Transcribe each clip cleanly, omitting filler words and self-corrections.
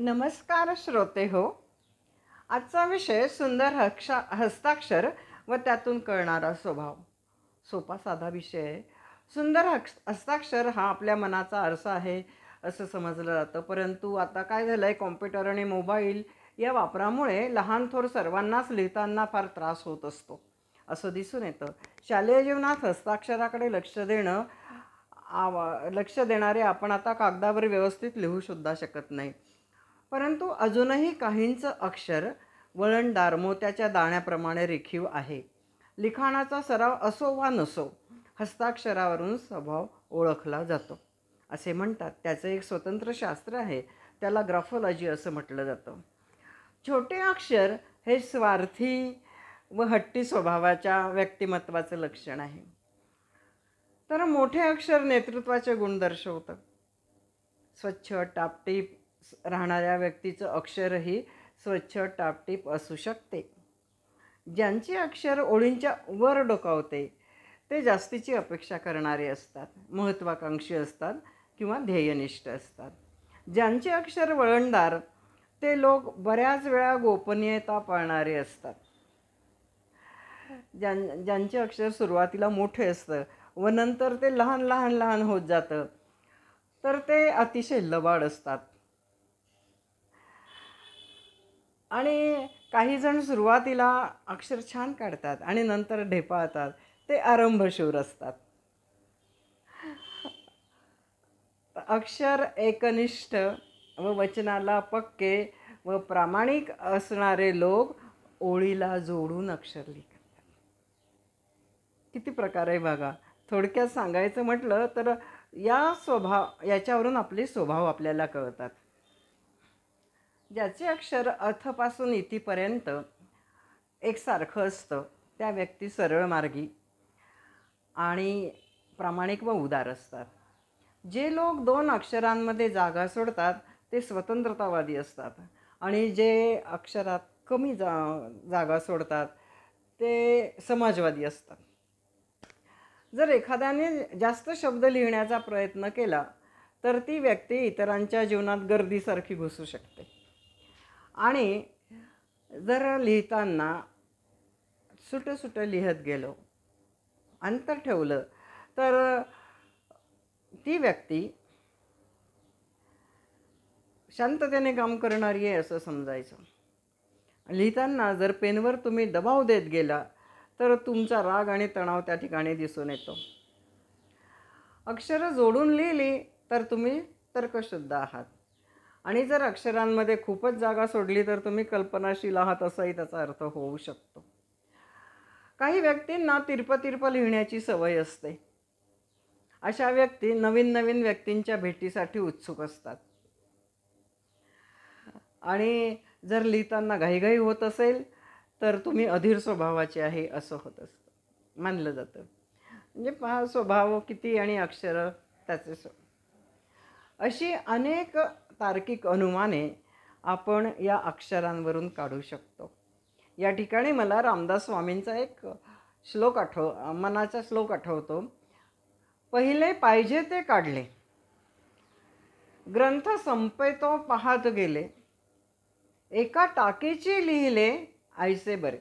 नमस्कार श्रोते हो. आजचा विषय सुंदर हस्ताक्षर व त्यातून कळणारा स्वभाव. सोपा साधा विषय आहे. सुंदर हस्ताक्षर हा आपल्या मनाचा आरसा आहे असं समजलं जातं. परंतु आता काय झालं आहे, कॉम्प्युटर आणि मोबाईल या वापरामुळे लहान थोर सर्वांनाच लिहिताना फार त्रास होत असतो असं दिसून येतं. शालेय जीवनात हस्ताक्षराकडे लक्ष देणारे आपण आता कागदावर व्यवस्थित लिहूसुद्धा शकत नाही. परंतु अजूनही काहींचं अक्षर वळणदार मोत्याच्या दाण्याप्रमाणे रेखीव आहे. लिखाणाचा सराव असो वा नसो, हस्ताक्षरावरून स्वभाव ओळखला जातो असे म्हणतात. त्याचं एक स्वतंत्र शास्त्र आहे, त्याला ग्राफोलॉजी असं म्हटलं जातं. छोटे अक्षर हे स्वार्थी व हट्टी स्वभावाच्या व्यक्तिमत्वाचं लक्षण आहे, तर मोठे अक्षर नेतृत्वाचे गुण दर्शवतं. स्वच्छ टापटीप राहणाऱ्या व्यक्तीचं अक्षरही स्वच्छ टापटीप असू शकते. ज्यांचे अक्षर ओळींच्या वर डोकावते ते जास्तीची अपेक्षा करणारे असतात, महत्त्वाकांक्षी असतात किंवा ध्येयनिष्ठ असतात. ज्यांचे अक्षर वळणदार ते लोक बऱ्याच वेळा गोपनीयता पाळणारे असतात. ज्यांचे अक्षर सुरुवातीला मोठे असतं व नंतर ते लहान लहान लहान होत जातं, तर ते अतिशय लबाड असतात. आणि काही जण सुरुवातीला अक्षर छान काढतात आणि नंतर ढेपाळतात, ते आरंभशूर असतात. अक्षर एकनिष्ठ व वचनाला पक्के व प्रामाणिक असणारे लोक ओळीला जोडून अक्षर लिहितात. किती प्रकार आहे बघा. थोडक्यात सांगायचं म्हटलं तर याच्यावरून आपले स्वभाव आपल्याला कळतात. ज्याचे अक्षर अथपासून इथेपर्यंत एकसारखं असतं त्या व्यक्ती सरळ मार्गी आणि प्रामाणिक व उदार असतात. जे लोक दोन अक्षरांमध्ये जागा सोडतात ते स्वतंत्रतावादी असतात आणि जे अक्षरात कमी जागा सोडतात ते समाजवादी असतात. जर एखाद्याने जास्त शब्द लिहिण्याचा प्रयत्न केला तर ती व्यक्ती इतरांच्या जीवनात गर्दीसारखी घुसू शकते. आणि जर लिहिताना सुट लिहत गेलो, अंतर ठेवलं, तर ती व्यक्ती शांततेने काम करणारी आहे असं समजायचं. लिहिताना जर पेनवर तुम्ही दबाव देत गेला तर तुमचा राग आणि तणाव त्या ठिकाणी दिसून येतो. अक्षरं जोडून लिहिली तर तुम्ही तर्कशुद्ध आहात आणि जर अक्षरांमध्ये खूपच जागा सोडली तर तुम्ही कल्पनाशील आहात असाही त्याचा अर्थ होऊ शकतो. काही व्यक्तींना तिरप लिहिण्याची सवय असते. अशा व्यक्ती नवीन नवीन व्यक्तींच्या भेटीसाठी उत्सुक असतात आणि जर लिहिताना घाईघाई होत असेल तर तुम्ही अधीर स्वभावाचे आहे असं होत असतं, मानलं जातं. म्हणजे पहा स्वभाव किती आणि अक्षरं त्याचे अशी अनेक तार्किक अनुमाने आपण या अक्षरांवरून काढू शकतो. या ठिकाणी मला रामदास स्वामींचा एक मनाचा श्लोक आठवतो. पहिले पाहिजे ते काढले, ग्रंथ संपेतो पाहत गेले, एका टाकीची लिहिले आईसे बरे.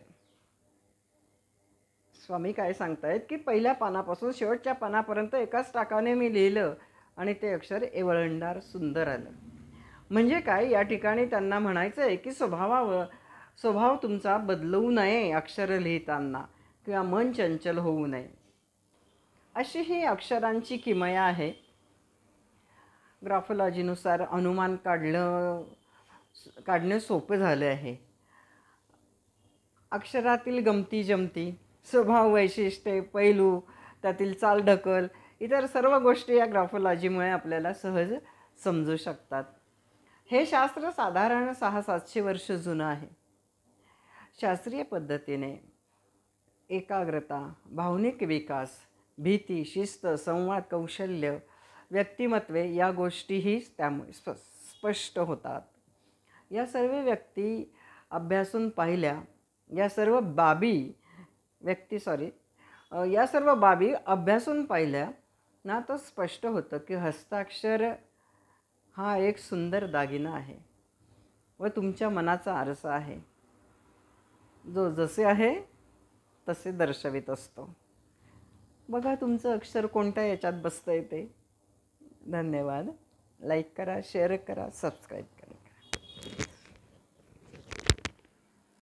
स्वामी काय सांगतायत की पहिल्या पानापासून शेवटच्या पानापर्यंत एकाच टाकाने मी लिहिलं आणि ते अक्षर वळणदार सुंदर आलं. म्हणजे काय, या ठिकाणी त्यांना म्हणायचं आहे की स्वभाव तुमचा बदलवू नये अक्षर लिहिताना, किंवा मन चंचल होऊ नये. अशी ही अक्षरांची किमया आहे. ग्राफोलॉजीनुसार अनुमान काढणे सोपे झाले आहे. अक्षरातील गमती जमती, स्वभाव वैशिष्ट्ये, पैलू, त्यातील चालढकल, इतर सर्व गोष्टी या ग्राफोलॉजीमुळे आपल्याला सहज समजू शकतात. हे शास्त्र साधारण 600-700 वर्ष जुनं आहे. शास्त्रीय पद्धतीने एकाग्रता, भावनिक विकास, भीती, शिस्त, संवाद कौशल्य, व्यक्तिमत्वे या गोष्टीही त्यामुळे स्पष्ट होतात. या सर्व बाबी अभ्यासून पाहिल्या ना तर स्पष्ट होतं की हस्ताक्षर हा एक सुंदर दागिना आहे. व तुमच्या मनाचा आरसा आहे, जो जसे आहे तसे दर्शवित असतो. बघा तुमचं अक्षर कोणत्या याच्यात बसतंय ते. धन्यवाद. लाईक करा, शेअर करा, सबस्क्राईब करा.